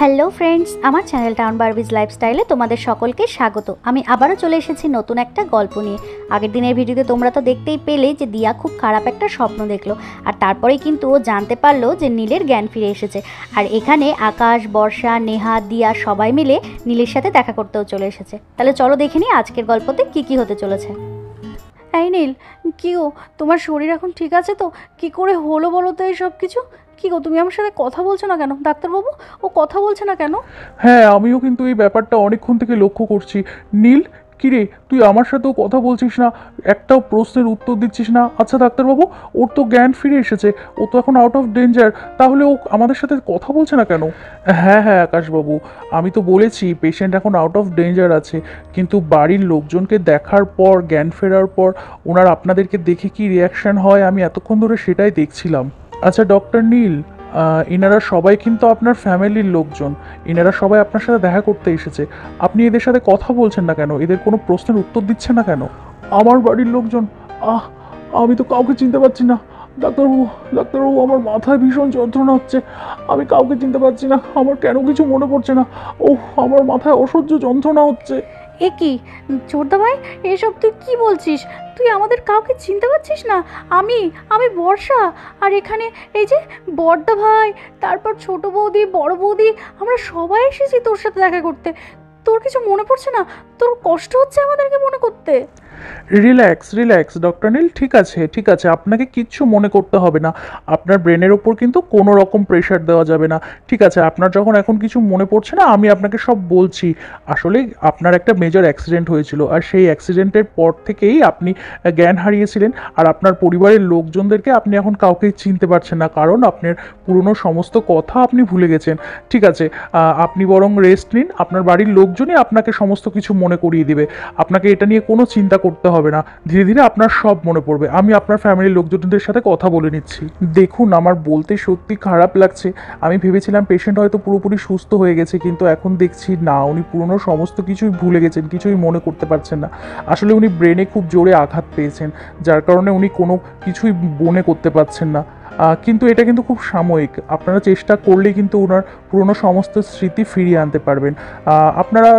Hello friends, আমার channel town Barbies লাইফস্টাইলে তোমাদের সকলকে স্বাগত। আমি আবারও চলে এসেছি নতুন একটা গল্প নিয়ে। আগের দিনের ভিডিওতে তোমরা তো দেখতেই পেলে যে দিয়া খুব খারাপ একটা স্বপ্ন দেখলো, আর তারপরেই কিন্তু ও জানতে পারলো যে নীলের জ্ঞান ফিরে এসেছে। আর এখানে আকাশ, বর্ষা, নেহা, দিয়া সবাই মিলে নীলের সাথে দেখা করতেও চলে এসেছে। তাহলে চলো দেখে নিই আজকের গল্পতে কি কি হতে চলেছে। এই নীল, কি গো, তোমার শরীর এখন ঠিক আছে তো? কি করে হলো বলো তো এই সব কিছু? কি গো, তুমি আমার সাথে কথা বলছো না কেন? ডাক্তারবাবু, ও কথা বলছে না কেন? হ্যাঁ, আমিও কিন্তু এই ব্যাপারটা অনেকক্ষণ থেকে লক্ষ্য করছি। নীল, কিরে তুই আমার সাথেও কথা বলছিস না, একটাও প্রশ্নের উত্তর দিচ্ছিস না। আচ্ছা ডাক্তারবাবু, ওর তো জ্ঞান ফিরে এসেছে, ও তো এখন আউট অফ ডেঞ্জার, তাহলে ও আমাদের সাথে কথা বলছে না কেন? হ্যাঁ হ্যাঁ আকাশবাবু, আমি তো বলেছি পেশেন্ট এখন আউট অফ ডেঞ্জার আছে, কিন্তু বাড়ির লোকজনকে দেখার পর, জ্ঞান ফেরার পর ওনার আপনাদেরকে দেখে কি রিয়াকশন হয় আমি এতক্ষণ ধরে সেটাই দেখছিলাম। আচ্ছা ডক্টর নীল, এনারা সবাই কিন্তু আপনার ফ্যামিলির লোকজন, এনারা সবাই আপনার সাথে দেখা করতে এসেছে, আপনি এদের সাথে কথা বলছেন না কেন? এদের কোনো প্রশ্নের উত্তর দিচ্ছেন না কেন? আমার বাড়ির লোকজন? আহ, আমি তো কাউকে চিনতে পারছি না। ডাক্তারবাবু, ডাক্তারবাবু, আমার মাথায় ভীষণ যন্ত্রণা হচ্ছে, আমি কাউকে চিনতে পারছি না, আমার কেন কিছু মনে পড়ছে না। ও, আমার মাথায় অসহ্য যন্ত্রণা হচ্ছে। এ কি ছোটদা ভাই, এসব তুই কি বলছিস? তুই আমাদের কাউকে চিনতে পারছিস না? আমি আমি বর্ষা, আর এখানে এই যে বড়দা ভাই, তারপর ছোট বৌদি, বড় বৌদি, আমরা সবাই এসেছি তোর সাথে দেখা করতে। তোর কিছু মনে পড়ছে না? তোর কষ্ট হচ্ছে আমাদেরকে মনে করতে? রিল্যাক্স রিল্যাক্স ডক্টর নীল, ঠিক আছে ঠিক আছে, আপনাকে কিচ্ছু মনে করতে হবে না। আপনার ব্রেনের ওপর কিন্তু কোনো রকম প্রেশার দেওয়া যাবে না। ঠিক আছে, আপনার যখন এখন কিছু মনে পড়ছে না, আমি আপনাকে সব বলছি। আসলে আপনার একটা মেজর অ্যাক্সিডেন্ট হয়েছিল, আর সেই অ্যাক্সিডেন্টের পর থেকেই আপনি জ্ঞান হারিয়েছিলেন, আর আপনার পরিবারের লোকজনদেরকে আপনি এখন কাউকেই চিনতে পারছেন না, কারণ আপনার পুরনো সমস্ত কথা আপনি ভুলে গেছেন। ঠিক আছে, আপনি বরং রেস্ট নিন, আপনার বাড়ির লোকজনই আপনাকে সমস্ত কিছু মনে করিয়ে দিবে। আপনাকে এটা নিয়ে কোনো চিন্তা করতে হবে না, ধীরে ধীরে আপনার সব মনে পড়বে। আমি আপনার ফ্যামিলির লোকজনদের সাথে কথা বলে নিচ্ছি। দেখুন, আমার বলতে সত্যি খারাপ লাগছে, আমি ভেবেছিলাম পেশেন্ট হয়তো পুরোপুরি সুস্থ হয়ে গেছে, কিন্তু এখন দেখছি না, উনি পুরনো সমস্ত কিছুই ভুলে গেছেন, কিছুই মনে করতে পারছেন না। আসলে উনি ব্রেনে খুব জোরে আঘাত পেয়েছেন, যার কারণে উনি কোনো কিছুই মনে করতে পারছেন না। কিন্তু এটা কিন্তু খুব সাময়িক, আপনারা চেষ্টা করলে কিন্তু ওনার পুরনো সমস্ত স্মৃতি ফিরিয়ে আনতে পারবেন। আপনারা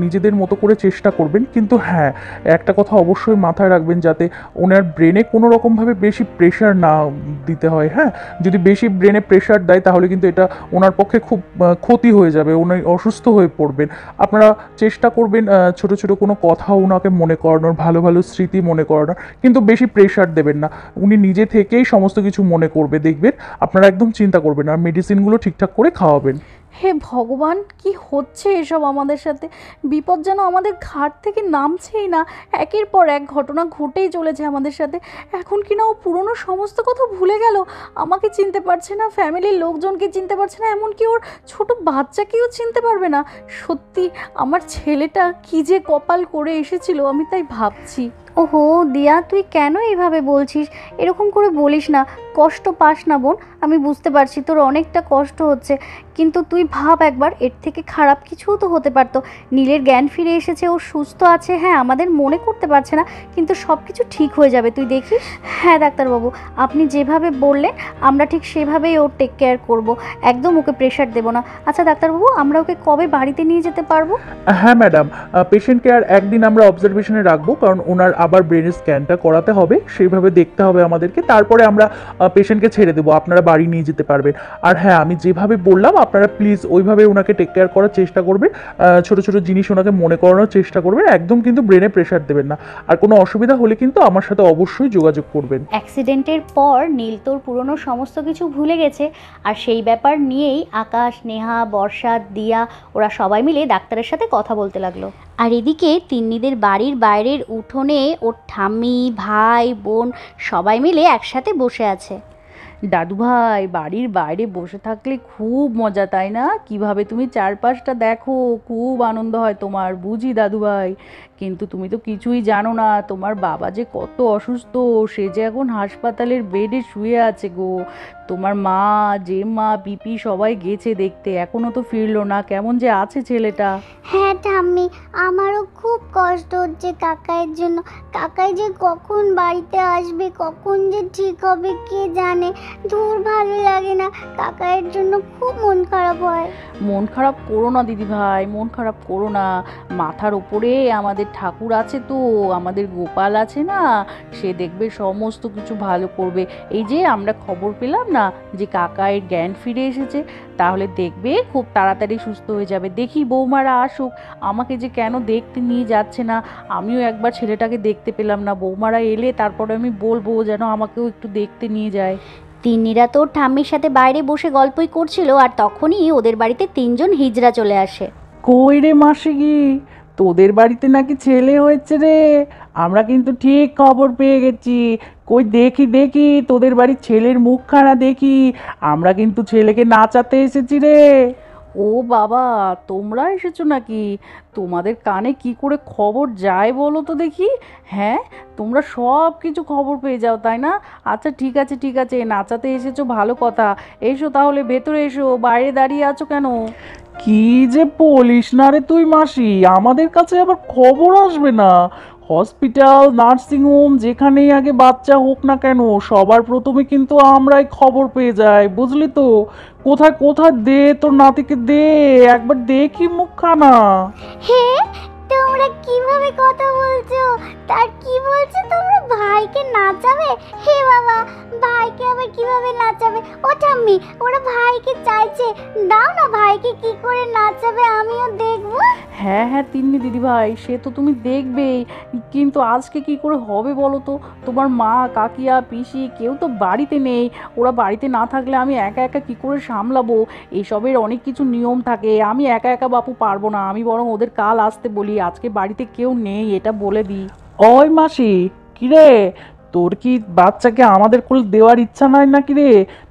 নিজেদের মতো করে চেষ্টা করবেন, কিন্তু হ্যাঁ, একটা কথা অবশ্যই মাথায় রাখবেন, যাতে ওনার ব্রেনে কোনো রকমভাবে বেশি প্রেশার না দিতে হয়। হ্যাঁ, যদি বেশি ব্রেনে প্রেশার দেয় তাহলে কিন্তু এটা ওনার পক্ষে খুব ক্ষতি হয়ে যাবে, উনি অসুস্থ হয়ে পড়বেন। আপনারা চেষ্টা করবেন ছোট ছোট কোনো কথা ওনাকে মনে করানোর, ভালো ভালো স্মৃতি মনে করানোর, কিন্তু বেশি প্রেশার দেবেন না, উনি নিজে থেকেই সমস্ত কিছু মনে করবে, দেখবেন। আপনারা একদম চিন্তা করবেন, আর মেডিসিনগুলো ঠিকঠাক করে খাওয়াবেন। হে ভগবান, কি হচ্ছে এসব আমাদের সাথে? বিপদ যেন আমাদের ঘাট থেকে নামছেই না, একের পর এক ঘটনা ঘটেই চলেছে আমাদের সাথে। এখন কি না ও পুরনো সমস্ত কথা ভুলে গেল, আমাকে চিনতে পারছে না, ফ্যামিলির লোকজনকে চিনতে পারছে না, এমনকি ওর ছোট বাচ্চাকেও চিনতে পারবে না। সত্যি আমার ছেলেটা কি যে কপাল করে এসেছিল, আমি তাই ভাবছি। ওহো দিয়া, তুই কেন এইভাবে বলছিস? এরকম করে বলিস না, কষ্ট পাস না বোন। আমি বুঝতে পারছি তোর অনেকটা কষ্ট হচ্ছে, কিন্তু তুই ভাব একবার, এর থেকে খারাপ কিছুও তো হতে পারতো। নীলের জ্ঞান ফিরে এসেছে, ও সুস্থ আছে, হ্যাঁ আমাদের মনে করতে পারছে না, কিন্তু সব কিছু ঠিক হয়ে যাবে, তুই দেখিস। হ্যাঁ ডাক্তারবাবু, আপনি যেভাবে বললেন আমরা ঠিক সেভাবেই ওর টেক কেয়ার করব, একদম ওকে প্রেশার দেবো না। আচ্ছা ডাক্তারবাবু, আমরা ওকে কবে বাড়িতে নিয়ে যেতে পারবো? হ্যাঁ ম্যাডাম, পেশেন্টকে আর একদিন আমরা অবজারভেশনে রাখবো, কারণ ওনার আবার ব্রেনের স্ক্যানটা করাতে হবে, সেইভাবে দেখতে হবে আমাদেরকে, তারপরে আমরা পেশেন্টকে ছেড়ে দেবো, আপনারা বাড়ি নিয়ে যেতে পারবেন। আর হ্যাঁ, আমি যেভাবে বললাম আপনারা প্লিজ ওইভাবে ওনাকে টেক কেয়ার করার চেষ্টা করবেন, ছোট ছোট জিনিস ওনাকে মনে করানোর চেষ্টা করবেন, একদম কিন্তু ব্রেনে প্রেশার দেবেন না। আর কোনো অসুবিধা হলে কিন্তু আমার সাথে অবশ্যই যোগাযোগ করবেন। অ্যাক্সিডেন্টের পর নীল তোর পুরনো সমস্ত কিছু ভুলে গেছে, আর সেই ব্যাপার নিয়েই আকাশ, নেহা, বর্ষা, দিয়া ওরা সবাই মিলে ডাক্তারের সাথে কথা বলতে লাগলো। আর এদিকে তিন্নিদের বাড়ির বাইরের উঠোনে ওর ঠাম্মি, ভাই, বোন সবাই মিলে একসাথে বসে আছে। দাদু ভাই, বাড়ির বাইরে বসে থাকলে খুব মজা, তাই না? কিভাবে তুমি চারপাশটা দেখো, খুব আনন্দ হয় তোমার, বুঝি দাদু ভাই। কিন্তু তুমি তো কিছুই জানো না, তোমার বাবা যে কত অসুস্থ, সে যে এখন হাসপাতালের বেডে শুয়ে আছে গো। তোমার মা, জেম্মা, পিপি সবাই গেছে দেখতে, এখনো তো ফিরলো না, কেমন যে আছে ছেলেটা। হ্যাঁ ঠাম্মি, আমারও খুব কষ্ট হচ্ছে কাকাইয়ের জন্য। কাকাই যে কখন বাড়িতে আসবে, কখন যে ঠিক হবে কে জানে। দূর ভালো লাগে না, কাকাইয়ের জন্য খুব মন খারাপ হয়। মন খারাপ করো না দিদি ভাই, মন খারাপ করো না। মাথার ওপরে আমাদের ঠাকুর আছে তো, আমাদের গোপাল আছে না, সে দেখবে সমস্ত কিছু ভালো করবে। এই যে আমরা খবর পেলাম না যে কাকায়ের জ্ঞান ফিরে এসেছে, তাহলে দেখবে খুব তাড়াতাড়ি সুস্থ হয়ে যাবে। দেখি বৌমারা আসুক, আমাকে যে কেন দেখতে নিয়ে যাচ্ছে না, আমিও একবার ছেলেটাকে দেখতে পেলাম না। বৌমারা এলে তারপরে আমি বলবো যেন আমাকেও একটু দেখতে নিয়ে যায়। তিন্নিরা তো ঠাম্মির সাথে বাইরে বসে গল্পই করছিল, আর তখনই ওদের বাড়িতে 3জন হিজড়া চলে আসে। কই রে মাসি কি, তোদের বাড়িতে নাকি ছেলে হয়েছে রে? আমরা কিন্তু ঠিক খবর পেয়ে গেছি। কই দেখি দেখি তোদের বাড়ির ছেলের মুখখানা দেখি, আমরা কিন্তু ছেলেকে নাচাতে এসেছি রে। ও বাবা, তোমরা এসেছো নাকি? তোমাদের কানে কি করে খবর যায় বলো তো দেখি। হ্যাঁ, তোমরা সব কিছু খবর পেয়ে যাও তাই না? আচ্ছা ঠিক আছে ঠিক আছে, নাচাতে এসেছো ভালো কথা। এসো তাহলে ভেতরে এসো, বাইরে দাঁড়িয়ে আছো কেন? কি যে বলিস না রে তুই মাসি, আমাদের কাছে আবার খবর আসবে না? হসপিটাল, নার্সিংহোম, যেখানেই আগে বাচ্চা হোক না কেন, সবার প্রথমে কিন্তু আমরাই খবর পেয়ে যাই, বুঝলি তো? কোথায় কোথায় দে তোর নাতিকে, দে একবার দেখি মুখখানা। হে, তোমরা কিভাবে কথা বলছো? তার কি বলছো তোমরা ভাইকে নাচাবে? হে বাবা, ভাইকে আবার কিভাবে নাচাবে? ও ঠাম্মি, ওরা ভাইকে চাইছে, দাও না ভাইকে কি করে নাচাবে, আমিও দেখবো। হ্যাঁ হ্যাঁ তিন্নি দিদিভাই, সে তো তুমি দেখবেই, কিন্তু আজকে কি করে হবে বলো তো? তোমার মা, কাকিয়া, পিসি কেউ তো বাড়িতে নেই। ওরা বাড়িতে না থাকলে আমি একা একা কি করে সামলাবো? এসবের অনেক কিছু নিয়ম থাকে, আমি একা একা বাপু পারবো না। আমি বরং ওদের কাল আসতে বলি, আজকে বাড়িতে কেউ নেই এটা বলে দিই। ওই মাসি, কিরে, তোর কি বাচ্চাকে আমাদের কোলে দেওয়ার ইচ্ছা নাই নাকি রে?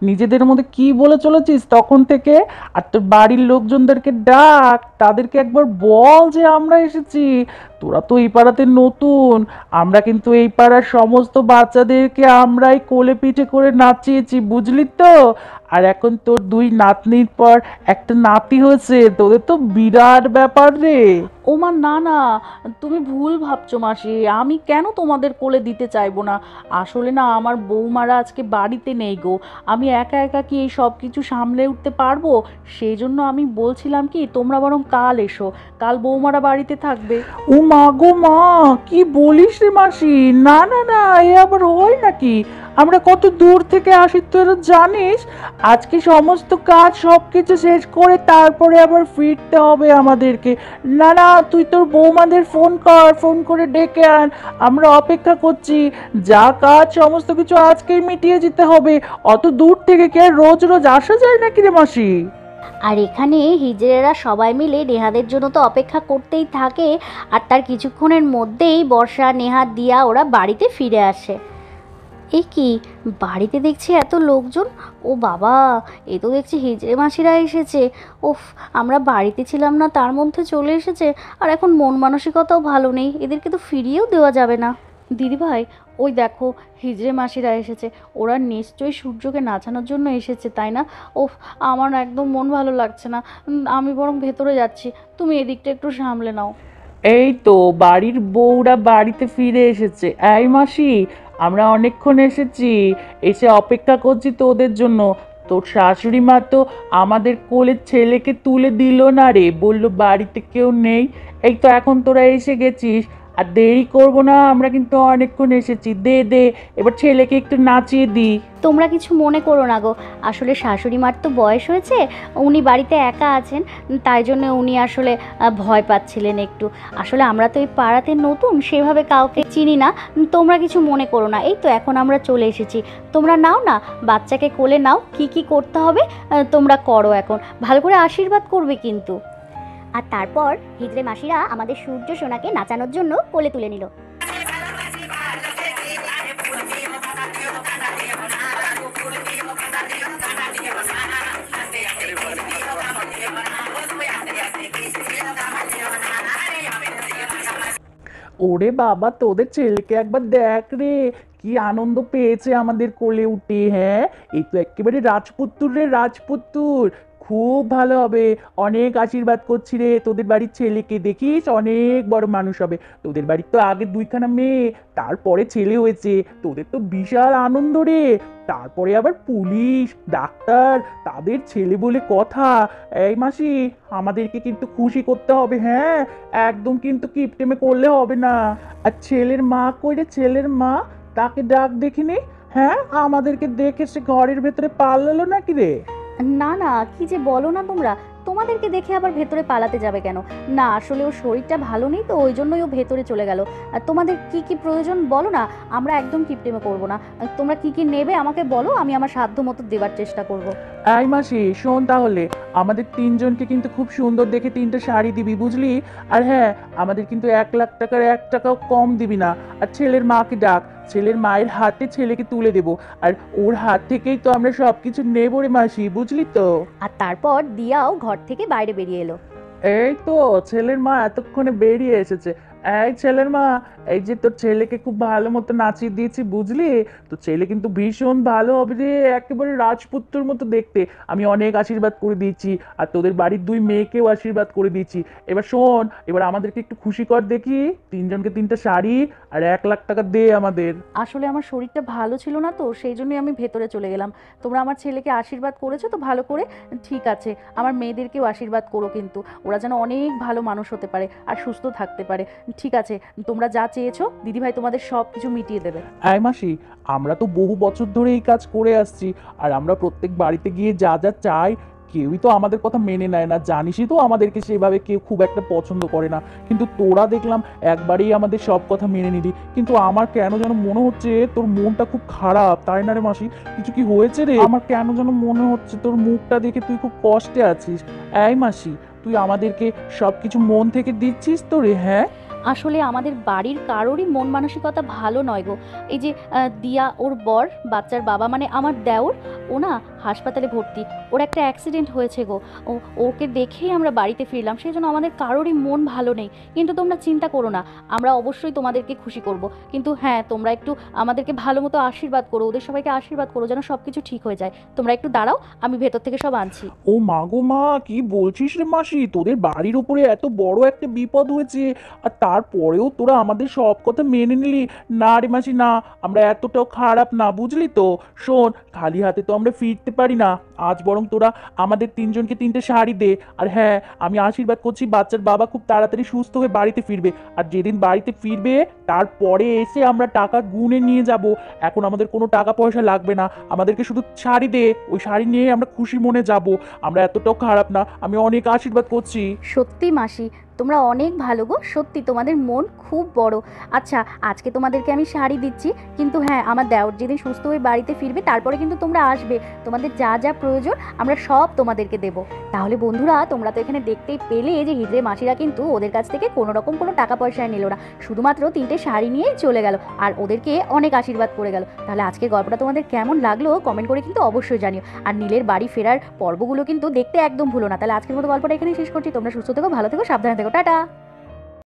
নিজেদের মধ্যে কি বলে চলেছিস তখন থেকে? আর তোর বাড়ির লোকজনদেরকে ডাক, তাদেরকে একবার বল যে আমরা এসেছি। তোরা তো এই পাড়াতে নতুন, আমরা কিন্তু এই পাড়ার সমস্ত বাচ্চাদেরকে আমরাই কোলে পিঠে করে নাচিয়েছি, বুঝলি তো? আর এখন তোর 2 নাতনির পর একটা নাতি হয়েছে, তোদের তো বিরাট ব্যাপার রে। ও মা না না, তুমি ভুল ভাবছো মাসি, আমি কেন তোমাদের কোলে দিতে চাইবো না? আসলে না আমার বৌমারা আজকে বাড়িতে নেই গো, আমি একা একা কি এই সব কিছু সামলে উঠতে পারবো? সেই জন্য আমি বলছিলাম কি তোমরা বরং কাল এসো, কাল বৌমারা বাড়িতে থাকবে। ও মা গো মা, কি বলিস রে মাসি? না না না, এ আবার হয় নাকি? আমরা কত দূর থেকে আসি তোরা জানিস? আজকে সমস্ত কাজ সবকিছু শেষ করে তারপরে আবার ফিরতে হবে আমাদেরকে। না না, তুই তোর বৌমাদের ফোন কর, ফোন করে ডেকে আন, আমরা অপেক্ষা করছি। যা কাজ সমস্ত কিছু আজকেই মিটিয়ে যেতে হবে। অত দূর থেকে কি আর রোজ রোজ আসা যায় নাকি রে মাসি? আর এখানে হিজড়েরা সবাই মিলে নেহাদের জন্য তো অপেক্ষা করতেই থাকে, আর তার কিছুক্ষণের মধ্যেই বর্ষা, নেহা, দিয়া ওরা বাড়িতে ফিরে আসে। এ কি, বাড়িতে দেখছি এত লোকজন! ও বাবা, এ তো দেখছি হিজড়ে মাসিরা এসেছে। উফ, আমরা বাড়িতে ছিলাম না তার মধ্যে চলে এসেছে। আর এখন মন মানসিকতাও ভালো নেই, এদেরকে তো ফিরিয়েও দেওয়া যাবে না। দিদিভাই, ওই দেখো হিজড়ে মাসিরা এসেছে, ওরা নিশ্চয়ই সূর্যকে নাচানোর জন্য এসেছে তাই না? ওফ, আমার একদম মন ভালো লাগছে না। আমি বরং ভেতরে যাচ্ছি, তুমি এদিকটা একটু সামলে নাও। এই তো বাড়ির বউরা বাড়িতে ফিরে এসেছে। এই মাসি, আমরা অনেকক্ষণ এসেছি, এসে অপেক্ষা করছি তোদের জন্য। তোর শাশুড়ি মা তো আমাদের কোলে ছেলেকে তুলে দিল না রে, বললো বাড়িতে কেউ নেই। এই তো এখন তোরা এসে গেছিস, আর দেরি করবো না, আমরা কিন্তু অনেকক্ষণ এসেছি। দে দে, এবার ছেলেকে একটু নাচিয়ে দিই। তোমরা কিছু মনে করো না গো, আসলে শাশুড়ি মার তো বয়স হয়েছে, উনি বাড়িতে একা আছেন, তাই জন্য উনি আসলে ভয় পাচ্ছিলেন একটু। আসলে আমরা তো এই পাড়াতে নতুন, সেভাবে কাউকে চিনি না, তোমরা কিছু মনে করো না। এই তো এখন আমরা চলে এসেছি, তোমরা নাও না বাচ্চাকে কোলে নাও, কি কি করতে হবে তোমরা করো, এখন ভালো করে আশীর্বাদ করবে কিন্তু। আর তারপর হিজড়ে মাসিরা আমাদের সূর্য সোনাকে নাচানোর জন্য কোলে তুলে নিল। ওরে বাবা, তোদের ছেলেকে একবার দেখ রে, কি আনন্দ পেয়েছে আমাদের কোলে উঠে। হ্যাঁ, এই তো একেবারে রাজপুত্তুর রে, রাজপুত্তুর। খুব ভালো হবে। অনেক আশীর্বাদ করছি রে তোদের বাড়ির ছেলেকে, দেখিস অনেক বড় মানুষ হবে। তোদের বাড়ির তো আগে দুইখানা মেয়ে, তারপরে ছেলে হয়েছে, তোদের তো বিশাল আনন্দ রে। তারপরে আবার পুলিশ, ডাক্তার, তাদের ছেলে বলে কথা। এই মাসি, আমাদেরকে কিন্তু খুশি করতে হবে, হ্যাঁ, একদম কিন্তু কিপটেমে করলে হবে না। আর ছেলের মা কই রে, ছেলের মা? তাকে ডাক দেখিনি। হ্যাঁ, আমাদেরকে দেখে সে ঘরের ভেতরে পালালো নাকি রে? না না, কি যে বলো না তোমরা, তোমাদেরকে দেখে আবার ভেতরে পালাতে যাবে কেন? না আসলে ওর শরীরটা ভালো নেই তো ওই জন্যই ও ভেতরে চলে গেল। আর তোমাদের কি কি প্রয়োজন বলো না, আমরা একদম কিপটেমে করবো না। তোমরা কি কি নেবে আমাকে বলো, আমি আমার সাধ্য মতো দেবার চেষ্টা করব। এই মাসি শোন তাহলে, আমাদের তিনজনকে কিন্তু খুব সুন্দর দেখে তিনটে শাড়ি দিবি, বুঝলি? আর হ্যাঁ, আমাদের কিন্তু 1 লাখ টাকার 1 টাকাও কম দিবি না। আর ছেলের মাকে ডাক, ছেলের মায়ের হাতে ছেলেকে তুলে দেবো, আর ওর হাত থেকেই তো আমরা সব কিছু নেবো রে মাসি, বুঝলি তো? আর তারপর দিয়াও ঘর থেকে বাইরে বেরিয়ে এলো। এই তো ছেলের মা এতক্ষণে বেরিয়ে এসেছে। এই ছেলের মা, এই যে তোর ছেলেকে খুব ভালো মতো নাচিয়ে দিয়েছি, বুঝলি? তো ছেলে কিন্তু ভীষণ ভালো হবে রে, একেবারে রাজপুত্রর মতো দেখতে। আমি অনেক আশীর্বাদ করে দিয়েছি, আর তোদের বাড়ির দুই মেয়েকেও আশীর্বাদ করে দিয়েছি। এবার শোন, এবার আমাদেরকে একটু খুশি কর দেখি, তিনজনকে তিনটা শাড়ি আর 1 লাখ টাকা দে আমাদের। আসলে আমার শরীরটা ভালো ছিল না তো সেই জন্যই আমি ভেতরে চলে গেলাম। তোমরা আমার ছেলেকে আশীর্বাদ করেছো তো ভালো করে, ঠিক আছে। আমার মেয়েদেরকেও আশীর্বাদ করো কিন্তু, ওরা যেন অনেক ভালো মানুষ হতে পারে আর সুস্থ থাকতে পারে। ঠিক আছে, তোমরা যা চেয়েছো দিদিভাই তোমাদের সব কিছু মিটিয়ে দেবে। এই মাসি, আমরা তো বহু বছর ধরে এই কাজ করে আসছি, আর আমরা প্রত্যেক বাড়িতে গিয়ে যা যা চাই কেউই তো আমাদের কথা মেনে নেয় না, জানিসই তো আমাদেরকে সেভাবে কেউ খুব একটা পছন্দ করে না। কিন্তু তোরা দেখলাম একবারেই আমাদের সব কথা মেনে নিলি। কিন্তু আমার কেন যেন মনে হচ্ছে তোর মনটা খুব খারাপ, তাই না রে মাসি? কিছু কি হয়েছে রে? আমার কেন যেন মনে হচ্ছে তোর মুখটা দেখে তুই খুব কষ্টে আছিস। এই মাসি, তুই আমাদেরকে সব কিছু মন থেকে দিচ্ছিস তো রে? হ্যাঁ, আসলে আমাদের বাড়ির কারোরই মন মানসিকতা ভালো নয় গো। এই যে দিয়া ওর বর, বাচ্চার বাবা মানে আমার দেওর, ও না হাসপাতালে ভর্তি। ওর একটা অ্যাক্সিডেন্ট হয়েছে গো। ওকে দেখেই আমরা বাড়িতে ফিরলাম, সেই জন্য আমাদের কারোরই মন ভালো নেই। কিন্তু তোমরা চিন্তা করো না, আমরা অবশ্যই তোমাদেরকে খুশি করব। কিন্তু হ্যাঁ, তোমরা একটু আমাদেরকে ভালো মতো আশীর্বাদ করো, ওদের সবাইকে আশীর্বাদ করো যেন সব কিছু ঠিক হয়ে যায়। তোমরা একটু দাঁড়াও, আমি ভেতর থেকে সব আনছি। ও মা গো মা, কি বলছিস রে মাসি? তোদের বাড়ির উপরে এত বড় একটা বিপদ হয়েছে, আর তারপরেও তোরা আমাদের সব কথা মেনে নিলি? না রে মাসি না, আমরা এতটাও খারাপ না, বুঝলি তো? শোন, খালি হাতে তো আমরা ফিরতে পারি না। আজ বরং তোরা আমাদের তিনজনকে তিনটে শাড়ি দে। আর হ্যাঁ, আমি আশীর্বাদ করছি বাচ্চার বাবা খুব তাড়াতাড়ি সুস্থ হয়ে বাড়িতে ফিরবে। আর যেদিন বাড়িতে ফিরবে তারপরে এসে আমরা টাকা গুনে নিয়ে যাব। এখন আমাদের কোনো টাকা পয়সা লাগবে না, আমাদেরকে শুধু শাড়ি দে, ওই শাড়ি নিয়ে আমরা খুশি মনে যাব। আমরা এতটাও খারাপ না, আমি অনেক আশীর্বাদ করছি। সত্যি মাসি, তোমরা অনেক ভালো গো, সত্যি তোমাদের মন খুব বড়। আচ্ছা, আজকে তোমাদেরকে আমি শাড়ি দিচ্ছি, কিন্তু হ্যাঁ, আমার দেওর যেদিন সুস্থ হয়ে বাড়িতে ফিরবে তারপরে কিন্তু তোমরা আসবে, তোমাদের যা যা প্রয়োজন আমরা সব তোমাদেরকে দেব। তাহলে বন্ধুরা, তোমরা তো এখানে দেখতেই পেলে যে হিজড়ে মাসিরা কিন্তু ওদের কাছ থেকে কোনো রকম কোনো টাকা পয়সা নিল না, শুধুমাত্র তিনটে শাড়ি নিয়েই চলে গেল আর ওদেরকে অনেক আশীর্বাদ করে গেল। তাহলে আজকের গল্পটা তোমাদের কেমন লাগলো কমেন্ট করে কিন্তু অবশ্যই জানিও। আর নীলের বাড়ি ফেরার পর্বগুলো কিন্তু দেখতে একদম ভুলো না। তাহলে আজকের মতো গল্পটা এখানেই শেষ করছি। তোমরা সুস্থ থেকো, ভালো থেকো, সাবধানে থেকো, টাটা।